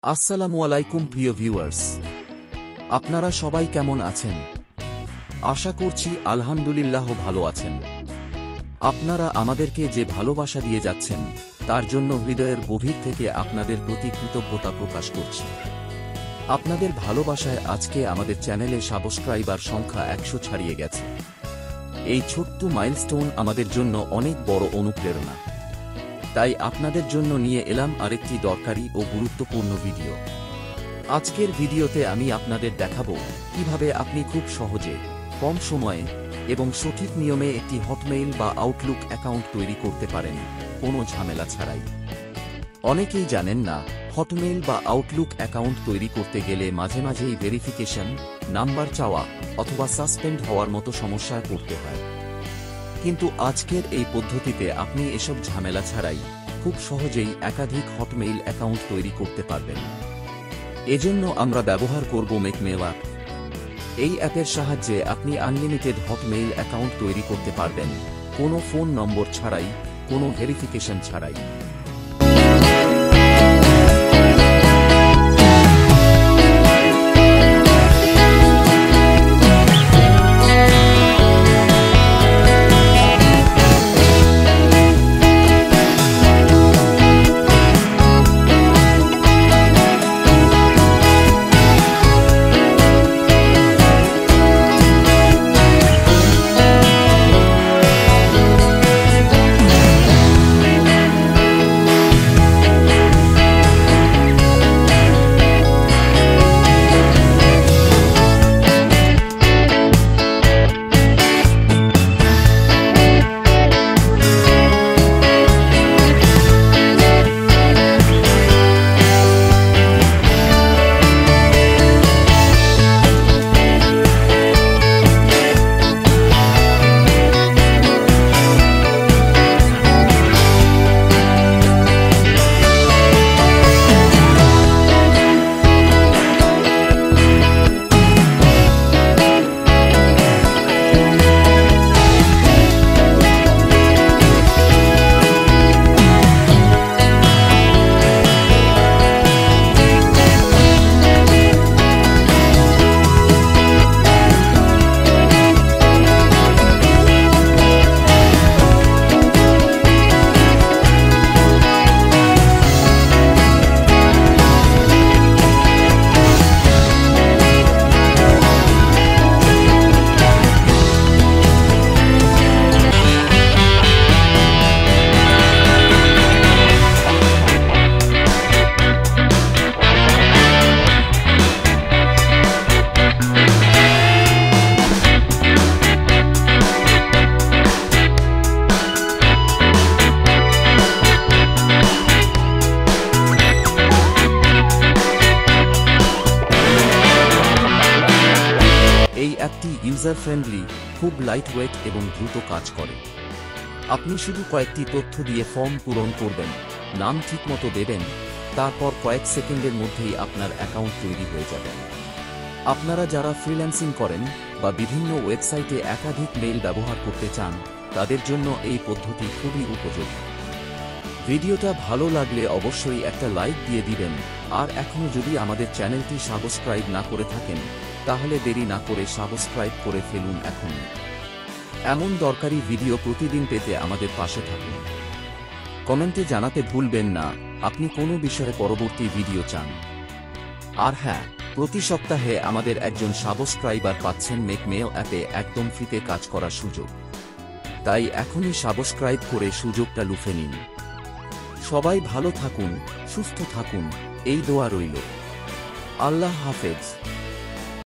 আসসালামু আলাইকুম প্রিয় ভিউয়ার্স, আপনারা সবাই কেমন আছেন? আশা করছি আলহামদুলিল্লাহ ভালো আছেন। আপনারা আমাদেরকে যে ভালোবাসা দিয়ে যাচ্ছেন তার জন্য হৃদয়ের গভীর থেকে আপনাদের প্রতি কৃতজ্ঞতা প্রকাশ করছি। আপনাদের ভালোবাসায় আজকে আমাদের চ্যানেলে সাবস্ক্রাইবার সংখ্যা 100 ছাড়িয়ে গেছে। এই ছোট্ট মাইলস্টোন আমাদের জন্য অনেক বড় অনুপ্রেরণা। তাই আপনাদের জন্য নিয়ে এলাম আরেকটি দরকারি ও গুরুত্বপূর্ণ ভিডিও। আজকের ভিডিওতে আমি আপনাদের দেখাবো কিভাবে আপনি খুব সহজে, কম সময়ে এবং সঠিক নিয়মে একটি হটমেইল বা আউটলুক অ্যাকাউন্ট তৈরি করতে পারেন, কোনো ঝামেলা ছাড়াই। অনেকেই জানেন না, হটমেইল বা আউটলুক অ্যাকাউন্ট তৈরি করতে গেলে মাঝে মাঝেই ভেরিফিকেশন, নাম্বার চাওয়া অথবা সাসপেন্ড হওয়ার মতো সমস্যায় পড়তে হয়। কিন্তু আজকের এই পদ্ধতিতে আপনি এসব ঝামেলা ছাড়াই খুব সহজেই একাধিক হটমেইল অ্যাকাউন্ট তৈরি করতে পারবেন। এজন্য আমরা ব্যবহার করব মেকমেইল অ্যাপ। এই অ্যাপের সাহায্যে আপনি আনলিমিটেড হটমেইল অ্যাকাউন্ট তৈরি করতে পারবেন, কোনো ফোন নম্বর ছাড়াই, কোনো ভেরিফিকেশন ছাড়াই। এই অ্যাপটি ইউজার ফ্রেন্ডলি, খুব লাইটওয়েট এবং দ্রুত কাজ করে। আপনি শুধু কয়েকটি তথ্য দিয়ে ফর্ম পূরণ করবেন, নাম ঠিকমতো দেবেন, তারপর কয়েক সেকেন্ডের মধ্যেই আপনার অ্যাকাউন্ট তৈরি হয়ে যাবে। আপনারা যারা ফ্রিল্যান্সিং করেন বা বিভিন্ন ওয়েবসাইটে একাধিক মেইল ব্যবহার করতে চান, তাদের জন্য এই পদ্ধতি খুবই উপযোগী। ভিডিওটা ভালো লাগলে অবশ্যই একটা লাইক দিয়ে দিবেন, আর এখনও যদি আমাদের চ্যানেলটি সাবস্ক্রাইব না করে থাকেন তাহলে দেরি না করে সাবস্ক্রাইব করে ফেলুন এখনই। এমন দরকারি ভিডিও প্রতিদিন পেতে আমাদের পাশে থাকুন। কমেন্টে জানাতে ভুলবেন না আপনি কোন বিষয়ে পরবর্তী ভিডিও চান। আর হ্যাঁ, প্রতি সপ্তাহে আমাদের একজন সাবস্ক্রাইবার পাচ্ছেন মেকমেইল অ্যাপে একদম ফ্রিতে কাজ করার সুযোগ। তাই এখনই সাবস্ক্রাইব করে সুযোগটা লুফে নিন। সবাই ভালো থাকুন, সুস্থ থাকুন, এই দোয়া রইল। আল্লাহ হাফেজ।